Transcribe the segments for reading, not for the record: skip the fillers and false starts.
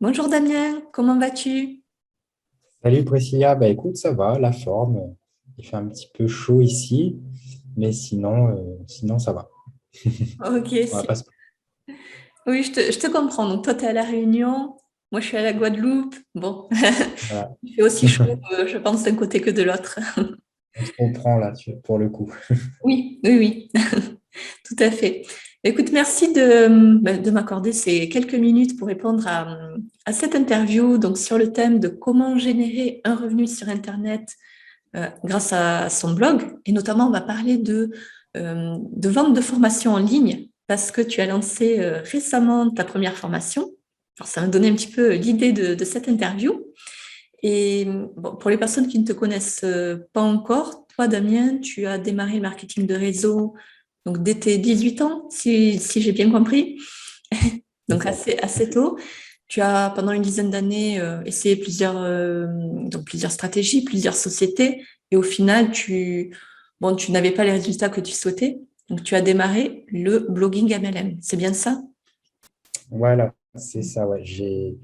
Bonjour Damien, comment vas-tu? Salut Priscilla, bah écoute, ça va, la forme. Il fait un petit peu chaud ici, mais sinon ça va. Ok, On va pas se- oui, je te comprends. Donc toi, tu es à La Réunion, moi je suis à la Guadeloupe. Bon, voilà. il fait aussi chaud, je pense, d'un côté que de l'autre. On se comprend là pour le coup. Oui, oui, oui, tout à fait. Écoute, merci de m'accorder ces quelques minutes pour répondre à cette interview donc sur le thème de comment générer un revenu sur Internet grâce à son blog. Et notamment, on va parler de vente de formation en ligne parce que tu as lancé récemment ta première formation. Alors, ça m'a donné un petit peu l'idée de cette interview. Et bon, pour les personnes qui ne te connaissent pas encore, toi, Damien, tu as démarré le marketing de réseau donc dès tes 18 ans, si j'ai bien compris, C'est donc ça. assez tôt. Tu as, pendant une dizaine d'années, essayé plusieurs stratégies, plusieurs sociétés, et au final, tu n'avais pas les résultats que tu souhaitais. Donc, tu as démarré le blogging MLM. C'est bien ça? Voilà, c'est ça, ouais. J'ai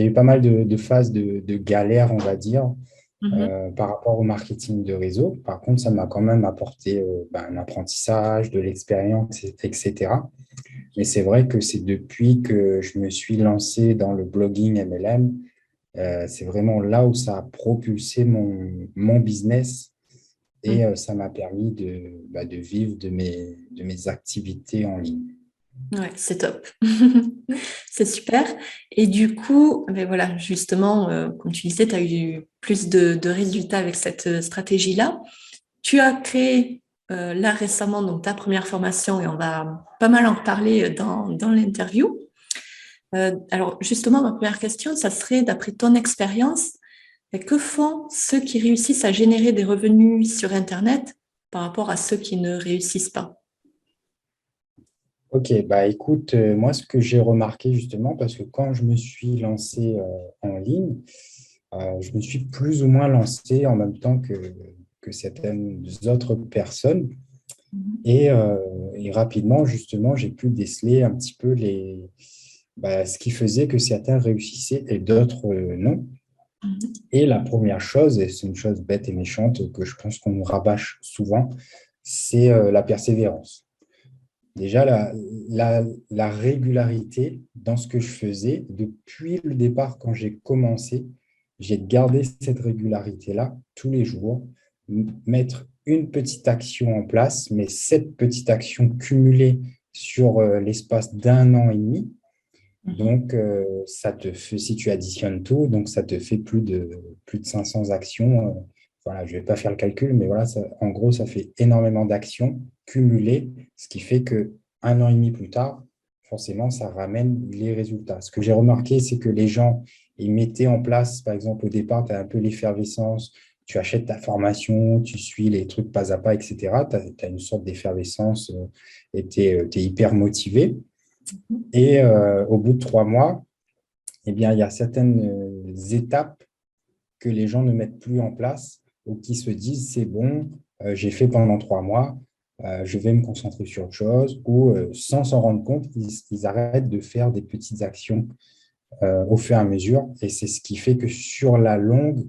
eu pas mal de phases de galère, on va dire, Mhm. par rapport au marketing de réseau. Par contre, ça m'a quand même apporté un apprentissage, de l'expérience, etc. Mais c'est vrai que c'est depuis que je me suis lancé dans le blogging MLM. C'est vraiment là où ça a propulsé mon business et ça m'a permis de vivre de mes activités en ligne. Ouais, c'est top. C'est super. Et du coup, ben voilà, justement, comme tu disais, tu as eu plus de résultats avec cette stratégie-là. Tu as créé là récemment donc, ta première formation et on va pas mal en reparler dans l'interview. Alors justement, ma première question, ça serait, d'après ton expérience, que font ceux qui réussissent à générer des revenus sur Internet par rapport à ceux qui ne réussissent pas? Ok, bah écoute, moi ce que j'ai remarqué justement, parce que quand je me suis lancé en ligne, je me suis plus ou moins lancé en même temps que certaines autres personnes. Mhm. Et rapidement, justement, j'ai pu déceler un petit peu ce qui faisait que certains réussissaient et d'autres non. Et la première chose, et c'est une chose bête et méchante que je pense qu'on nous rabâche souvent, c'est la persévérance. Déjà, la régularité dans ce que je faisais, depuis le départ, quand j'ai commencé, j'ai gardé cette régularité-là tous les jours, mettre une petite action en place, mais cette petite action cumulée sur l'espace d'un an et demi, Mhm. donc ça te fait, si tu additionnes tout, donc ça te fait plus de 500 actions. Voilà, je ne vais pas faire le calcul, mais voilà, en gros, ça fait énormément d'actions cumulées, ce qui fait que un an et demi plus tard, forcément, ça ramène les résultats. Ce que j'ai remarqué, c'est que les gens, ils mettaient en place, par exemple, au départ, tu as un peu l'effervescence, tu achètes ta formation, tu suis les trucs pas à pas, etc. Tu as une sorte d'effervescence et tu es hyper motivé. Et au bout de 3 mois, eh bien, il y a certaines étapes que les gens ne mettent plus en place ou qui se disent, c'est bon, j'ai fait pendant 3 mois, je vais me concentrer sur autre chose, ou sans s'en rendre compte, ils arrêtent de faire des petites actions au fur et à mesure. Et c'est ce qui fait que sur la longue,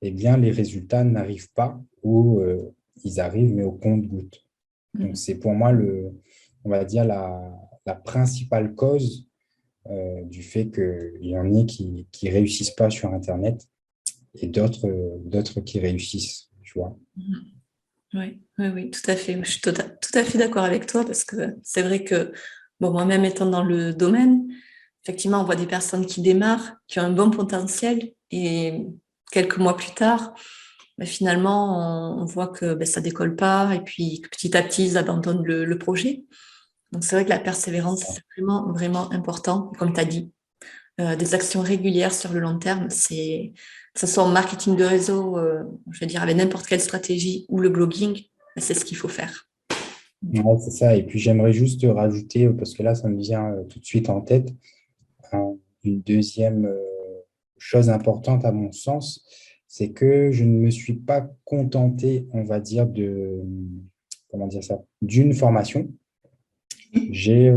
eh bien, les résultats n'arrivent pas ou ils arrivent, mais au compte-gouttes. Donc, Mhm. c'est pour moi, on va dire, la principale cause du fait qu'il y en ait qui réussissent pas sur Internet et d'autres qui réussissent, tu vois. Mhm. Oui, oui, oui, tout à fait. Je suis tout à fait d'accord avec toi parce que c'est vrai que, bon, moi-même étant dans le domaine, effectivement, on voit des personnes qui démarrent, qui ont un bon potentiel et quelques mois plus tard, ben, finalement, on voit que ben, ça décolle pas et puis que petit à petit, ils abandonnent le projet. Donc, c'est vrai que la persévérance, c'est vraiment, vraiment important. Comme tu as dit, des actions régulières sur le long terme, que ce soit en marketing de réseau, je veux dire, avec n'importe quelle stratégie ou le blogging, ben, c'est ce qu'il faut faire. Ouais, c'est ça. Et puis j'aimerais juste rajouter, parce que là, ça me vient tout de suite en tête, une deuxième chose importante à mon sens, c'est que je ne me suis pas contenté, on va dire, comment dire ça, d'une formation. J'ai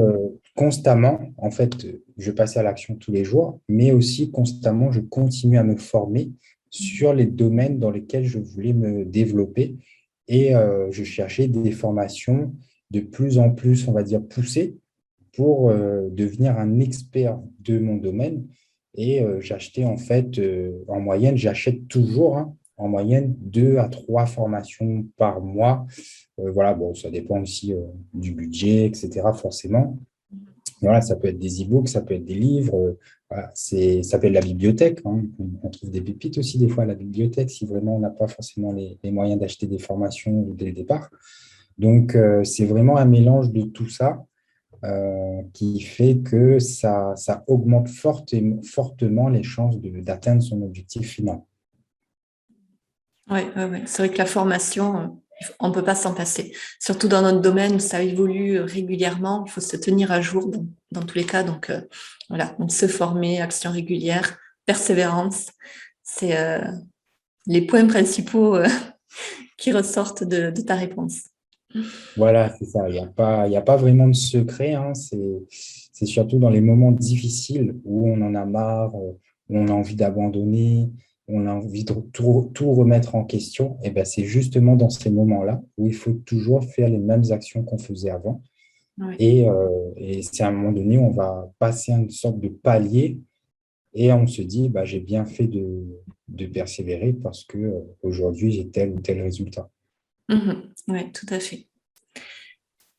constamment, en fait, je passais à l'action tous les jours, mais aussi constamment, je continue à me former sur les domaines dans lesquels je voulais me développer et je cherchais des formations de plus en plus, on va dire, poussées pour devenir un expert de mon domaine. Et j'achetais en fait, en moyenne, j'achète toujours, hein, en moyenne 2 à 3 formations par mois. Voilà, bon, ça dépend aussi du budget, etc., forcément. Voilà, ça peut être des e-books, ça peut être des livres. Voilà, ça peut être la bibliothèque, hein. On trouve des pépites aussi des fois à la bibliothèque si vraiment on n'a pas forcément les moyens d'acheter des formations dès le départ. Donc, c'est vraiment un mélange de tout ça qui fait que ça augmente fortement les chances d'atteindre son objectif final. Ouais, ouais, ouais. C'est vrai que la formation, on ne peut pas s'en passer. Surtout dans notre domaine où ça évolue régulièrement, il faut se tenir à jour dans tous les cas. Donc, voilà, donc se former, action régulière, persévérance, c'est les points principaux qui ressortent de ta réponse. Voilà, c'est ça. Il y a pas vraiment de secret, hein. C'est surtout dans les moments difficiles où on en a marre, où on a envie d'abandonner, où on a envie de tout remettre en question. Et ben, c'est justement dans ces moments-là où il faut toujours faire les mêmes actions qu'on faisait avant. Ouais. Et c'est à un moment donné où on va passer à une sorte de palier et on se dit, bah, j'ai bien fait de persévérer parce que aujourd'hui, j'ai tel ou tel résultat. Ouais, tout à fait.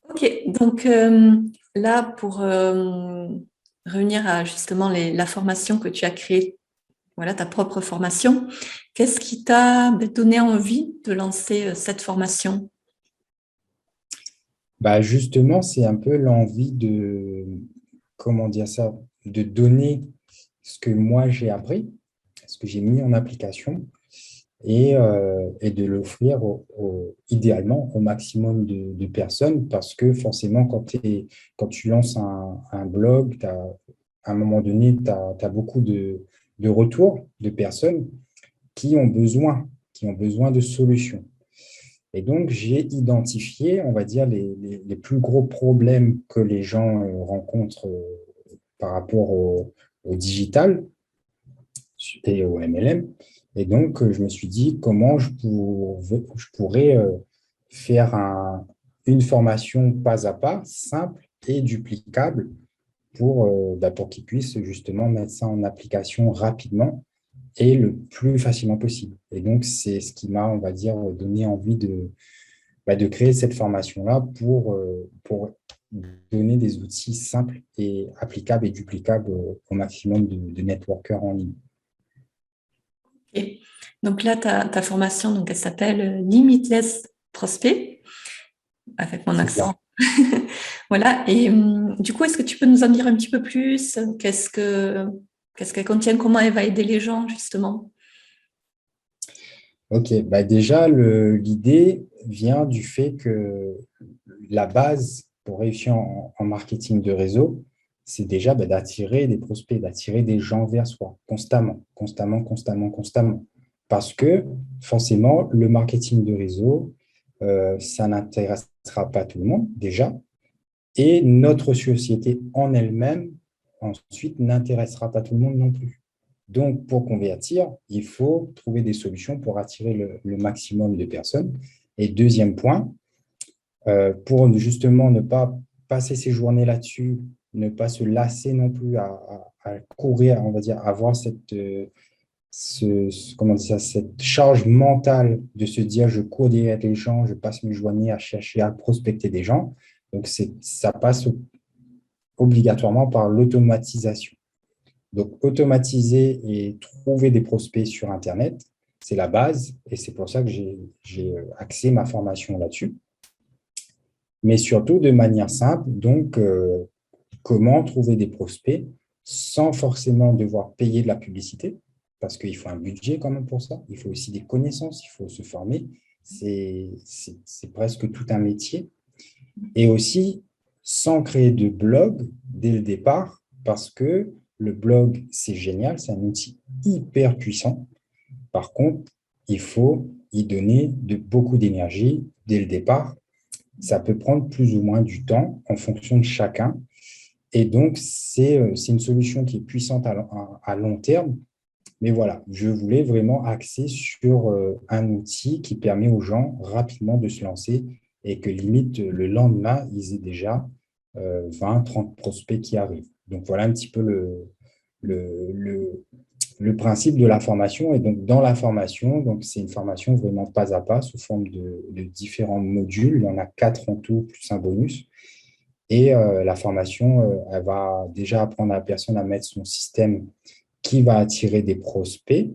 Ok, donc là, pour revenir à justement la formation que tu as créée, voilà, ta propre formation, qu'est-ce qui t'a donné envie de lancer cette formation? Bah, justement, c'est un peu l'envie de, comment dire ça, de donner ce que moi j'ai appris, ce que j'ai mis en application et de l'offrir idéalement au maximum de personnes parce que forcément, quand tu lances un blog, à un moment donné, tu as beaucoup de retours de personnes qui ont besoin de solutions. Et donc, j'ai identifié, on va dire, les plus gros problèmes que les gens rencontrent par rapport au digital et au MLM. Et donc, je me suis dit comment je pourrais faire une formation pas à pas, simple et duplicable pour qu'ils puissent justement mettre ça en application rapidement et le plus facilement possible. Et donc, c'est ce qui m'a, on va dire, donné envie de créer cette formation-là pour donner des outils simples et applicables et duplicables au maximum de networkers en ligne. Et donc là, ta formation, donc, elle s'appelle Limitless Prospect, avec mon C'est accent. ça. Voilà. Et du coup, est-ce que tu peux nous en dire un petit peu plus? Qu'est-ce qu'elle contient? Comment elle va aider les gens, justement? OK. Bah déjà, l'idée vient du fait que la base pour réussir en marketing de réseau, c'est déjà d'attirer des prospects, d'attirer des gens vers soi constamment, constamment, constamment, constamment. Parce que forcément, le marketing de réseau, ça n'intéressera pas tout le monde déjà. Et notre société en elle-même, ensuite, n'intéressera pas tout le monde non plus. Donc, pour convertir, il faut trouver des solutions pour attirer le maximum de personnes. Et deuxième point, pour justement ne pas passer ses journées là-dessus, ne pas se lasser non plus à courir, on va dire, avoir comment dire ça, cette charge mentale de se dire je cours derrière les gens, je passe mes journées à chercher à prospecter des gens. Donc, ça passe obligatoirement par l'automatisation. Donc, automatiser et trouver des prospects sur Internet, c'est la base et c'est pour ça que j'ai axé ma formation là-dessus. Mais surtout de manière simple, donc comment trouver des prospects sans forcément devoir payer de la publicité, parce qu'il faut un budget quand même pour ça, il faut aussi des connaissances, il faut se former, c'est presque tout un métier. Et aussi sans créer de blog dès le départ, parce que le blog, c'est génial, c'est un outil hyper puissant. Par contre, il faut y donner beaucoup d'énergie dès le départ. Ça peut prendre plus ou moins du temps en fonction de chacun. Et donc, c'est une solution qui est puissante à long terme. Mais voilà, je voulais vraiment axer sur un outil qui permet aux gens rapidement de se lancer et que limite, le lendemain, ils aient déjà 20, 30 prospects qui arrivent. Donc, voilà un petit peu le, le, le principe de la formation. Et donc, dans la formation, donc c'est une formation vraiment pas à pas sous forme de différents modules. Il y en a 4 en tout, plus un bonus. Et la formation, elle va déjà apprendre à la personne à mettre son système qui va attirer des prospects.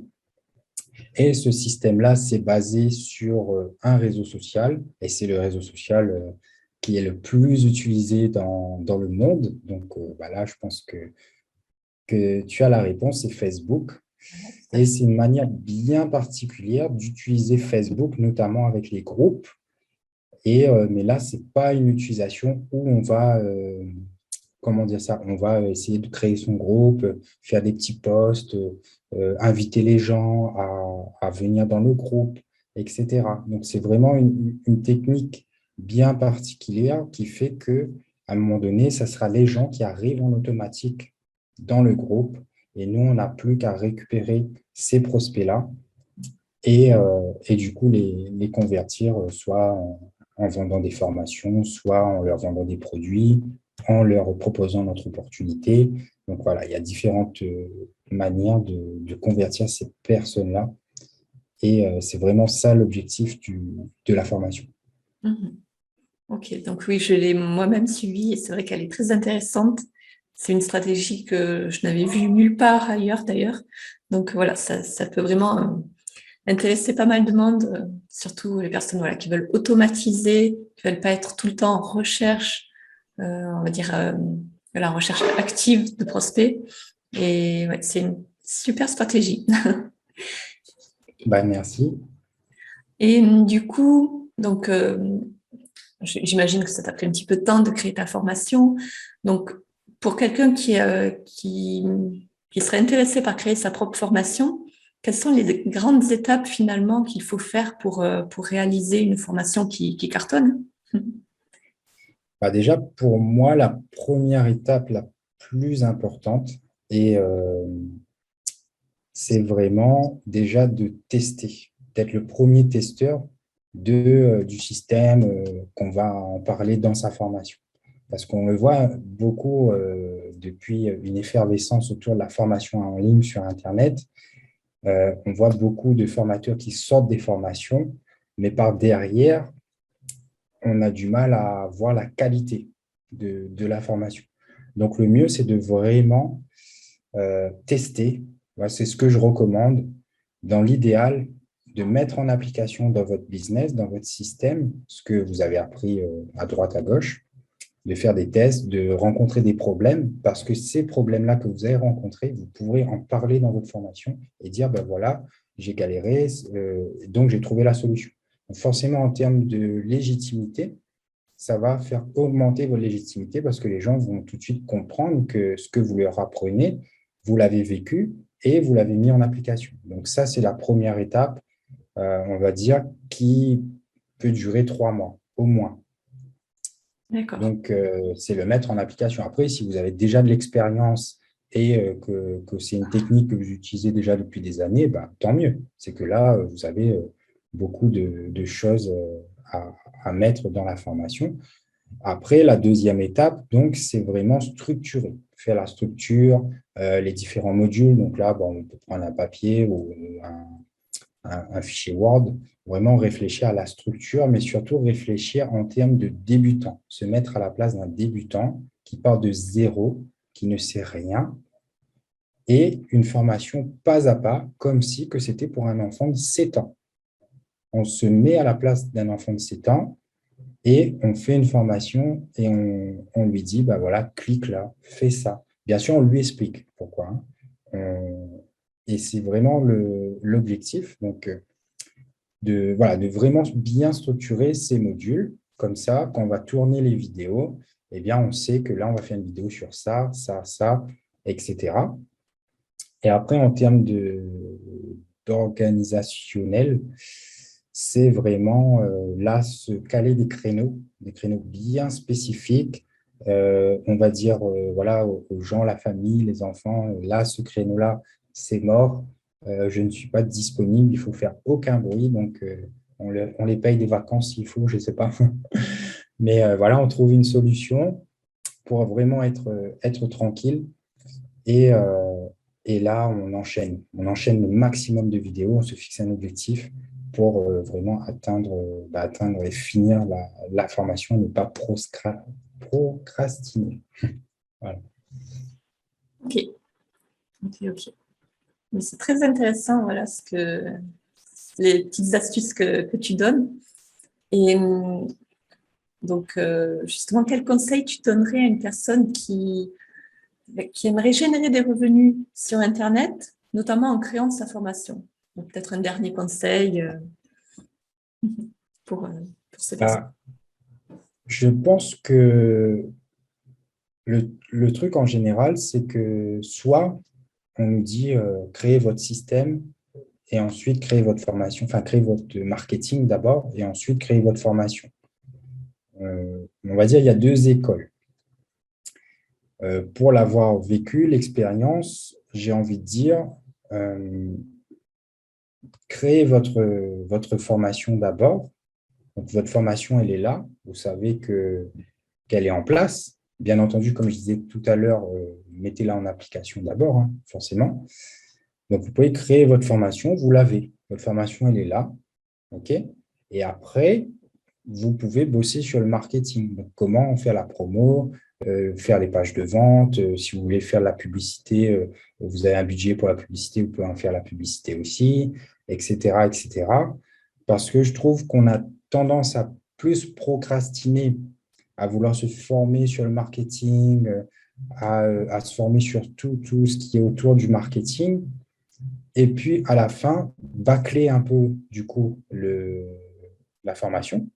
Et ce système-là, c'est basé sur un réseau social, et c'est le réseau social qui est le plus utilisé dans le monde. Donc là, je pense que tu as la réponse, c'est Facebook. Tout à Et fait. c'est une manière bien particulière d'utiliser Facebook, notamment avec les groupes. Mais là, ce n'est pas une utilisation où on va comment dire ça, on va essayer de créer son groupe, faire des petits posts, inviter les gens à venir dans le groupe, etc. Donc, c'est vraiment une technique bien particulière qui fait que à un moment donné, ça sera les gens qui arrivent en automatique dans le groupe et nous, on n'a plus qu'à récupérer ces prospects-là et du coup les convertir soit en vendant des formations, soit en leur vendant des produits, en leur proposant notre opportunité. Donc voilà, il y a différentes manières de convertir ces personnes-là. Et c'est vraiment ça l'objectif de la formation. Mhm. Ok, donc oui, je l'ai moi-même suivie et c'est vrai qu'elle est très intéressante. C'est une stratégie que je n'avais vue nulle part ailleurs d'ailleurs. Donc voilà, ça peut vraiment intéresser pas mal de monde, surtout les personnes voilà, qui veulent automatiser, qui veulent pas être tout le temps en recherche, on va dire, voilà, en recherche active de prospects. Et ouais, c'est une super stratégie. Bah, merci. Et du coup, donc, j'imagine que ça t'a pris un petit peu de temps de créer ta formation. Donc, pour quelqu'un qui serait intéressé par créer sa propre formation, quelles sont les grandes étapes finalement qu'il faut faire pour réaliser une formation qui cartonne? Bah, déjà, pour moi, la première étape la plus importante, et c'est vraiment déjà de tester, d'être le premier testeur du système qu'on va en parler dans sa formation. Parce qu'on le voit beaucoup depuis une effervescence autour de la formation en ligne sur Internet. On voit beaucoup de formateurs qui sortent des formations, mais par derrière, on a du mal à voir la qualité de la formation. Donc, le mieux, c'est de vraiment tester. Voilà, c'est ce que je recommande. Dans l'idéal, de mettre en application dans votre business, dans votre système, ce que vous avez appris à droite, à gauche, de faire des tests, de rencontrer des problèmes, parce que ces problèmes-là que vous avez rencontrés, vous pourrez en parler dans votre formation et dire, ben voilà, j'ai galéré, donc j'ai trouvé la solution. Donc forcément, en termes de légitimité, ça va faire augmenter votre légitimité parce que les gens vont tout de suite comprendre que ce que vous leur apprenez, vous l'avez vécu et vous l'avez mis en application. Donc ça, c'est la première étape, on va dire, qui peut durer 3 mois au moins. D'accord. Donc, c'est le mettre en application. Après, si vous avez déjà de l'expérience et que c'est une technique que vous utilisez déjà depuis des années, bah, tant mieux. C'est que là, vous avez beaucoup de choses à mettre dans la formation. Après, la deuxième étape, donc, c'est vraiment structurer, faire la structure, les différents modules. Donc là, bon, on peut prendre un papier ou un fichier Word, vraiment réfléchir à la structure, mais surtout réfléchir en termes de débutant, se mettre à la place d'un débutant qui part de zéro, qui ne sait rien, et une formation pas à pas, comme si que c'était pour un enfant de 7 ans. On se met à la place d'un enfant de 7 ans et on fait une formation et on lui dit, bah voilà, clique là, fais ça. Bien sûr, on lui explique pourquoi. Hein. Et c'est vraiment l'objectif. Donc, voilà, de vraiment bien structurer ces modules. Comme ça, quand on va tourner les vidéos, eh bien, on sait que là, on va faire une vidéo sur ça, ça, ça, etc. Et après, en termes d'organisationnel, c'est vraiment là se caler des créneaux bien spécifiques On va dire voilà, aux gens, la famille, les enfants, là, ce créneau-là, c'est mort, je ne suis pas disponible, il faut faire aucun bruit, donc on les paye des vacances s'il faut, je ne sais pas. Mais voilà, on trouve une solution pour vraiment être tranquille. Et, euh, et là, on enchaîne. On enchaîne le maximum de vidéos, on se fixe un objectif pour vraiment atteindre et finir la formation, ne pas procrastiner. Voilà. Ok, ok, ok. Mais c'est très intéressant, voilà, les petites astuces que tu donnes. Et donc, justement, quel conseil tu donnerais à une personne qui aimerait générer des revenus sur Internet, notamment en créant sa formation? Donc, peut-être un dernier conseil pour, euh, pour ces personnes. Bah, je pense que le truc en général, c'est que soit on nous dit créez votre système et ensuite créez votre formation, enfin créez votre marketing d'abord et ensuite créez votre formation. On va dire il y a deux écoles. Pour l'avoir vécu, l'expérience, j'ai envie de dire, euh, créez votre formation d'abord. Donc, votre formation, elle est là. Vous savez qu'elle est en place. Bien entendu, comme je disais tout à l'heure, mettez-la en application d'abord, hein, forcément. Donc, vous pouvez créer votre formation, vous l'avez. Votre formation, elle est là. OK? Et après, vous pouvez bosser sur le marketing. Donc, comment faire la promo, faire les pages de vente. Si vous voulez faire la publicité, vous avez un budget pour la publicité, vous pouvez en faire la publicité aussi, etc., etc. Parce que je trouve qu'on a tendance à plus procrastiner, à vouloir se former sur le marketing, à se former sur tout ce qui est autour du marketing. Et puis, à la fin, bâcler un peu, du coup, la formation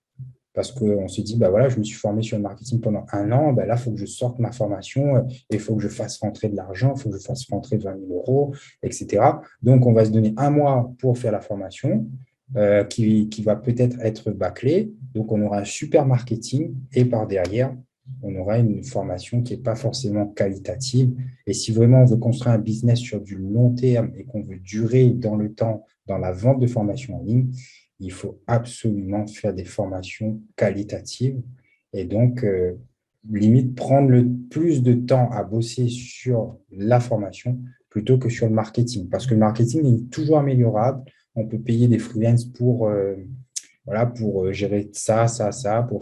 parce qu'on se dit, bah voilà, je me suis formé sur le marketing pendant un an, bah là, il faut que je sorte ma formation, il faut que je fasse rentrer de l'argent, il faut que je fasse rentrer 20 000 euros, etc. Donc, on va se donner un mois pour faire la formation qui va peut-être être bâclée. Donc, on aura un super marketing et par derrière, on aura une formation qui n'est pas forcément qualitative. Et si vraiment on veut construire un business sur du long terme et qu'on veut durer dans le temps dans la vente de formation en ligne, il faut absolument faire des formations qualitatives et donc, limite, prendre le plus de temps à bosser sur la formation plutôt que sur le marketing. Parce que le marketing est toujours améliorable. On peut payer des freelances pour gérer ça, pour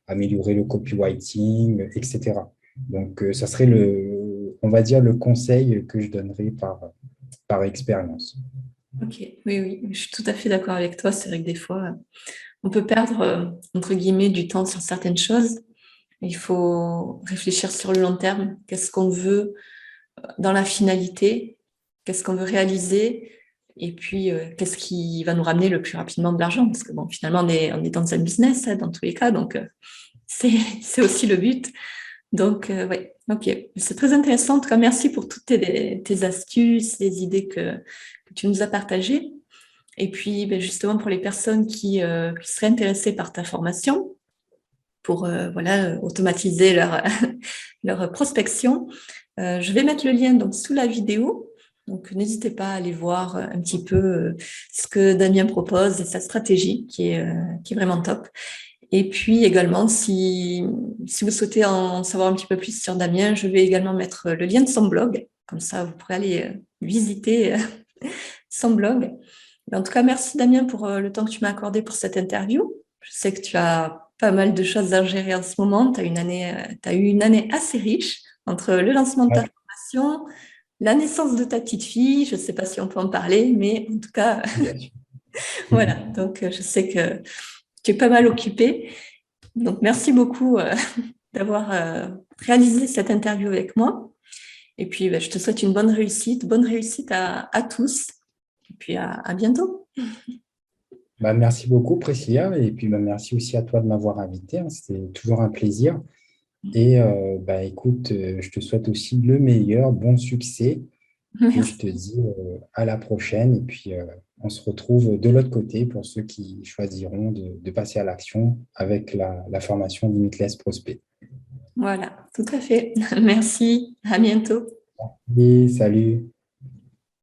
améliorer le copywriting, etc. Donc, ça serait on va dire, le conseil que je donnerais par expérience. Ok, oui, oui, je suis tout à fait d'accord avec toi. C'est vrai que des fois, on peut perdre, entre guillemets, du temps sur certaines choses. Il faut réfléchir sur le long terme. Qu'est-ce qu'on veut dans la finalité? Qu'est-ce qu'on veut réaliser? Et puis, qu'est-ce qui va nous ramener le plus rapidement de l'argent? Parce que bon, finalement, on est dans un business, hein, dans tous les cas, donc c'est, c'est aussi le but. Donc, oui, ok. C'est très intéressant. En tout cas, merci pour toutes tes astuces, les idées que tu nous as partagées. Et puis, ben, justement, pour les personnes qui seraient intéressées par ta formation, pour voilà, automatiser leur prospection, je vais mettre le lien donc, sous la vidéo. Donc, n'hésitez pas à aller voir un petit peu ce que Damien propose et sa stratégie qui est vraiment top. Et puis également, si vous souhaitez en savoir un petit peu plus sur Damien, je vais également mettre le lien de son blog. Comme ça, vous pourrez aller visiter son blog. En tout cas, merci Damien pour le temps que tu m'as accordé pour cette interview. Je sais que tu as pas mal de choses à gérer en ce moment. Tu as eu une année assez riche entre le lancement de ta Ouais. formation, la naissance de ta petite fille. Je ne sais pas si on peut en parler, mais en tout cas, Bien sûr. voilà. Donc, je sais que tu es pas mal occupé. Donc, merci beaucoup d'avoir réalisé cette interview avec moi. Et puis, je te souhaite une bonne réussite à tous. Et puis, à bientôt. Bah, merci beaucoup, Priscilla. Et puis, bah, merci aussi à toi de m'avoir invité, hein. C'était toujours un plaisir. Et bah, écoute, je te souhaite aussi le meilleur, bon succès. Et je Merci. te dis à la prochaine. Et puis, on se retrouve de l'autre côté pour ceux qui choisiront de passer à l'action avec la formation Limitless Prospect. Voilà, tout à fait. Merci, à bientôt. Oui, salut.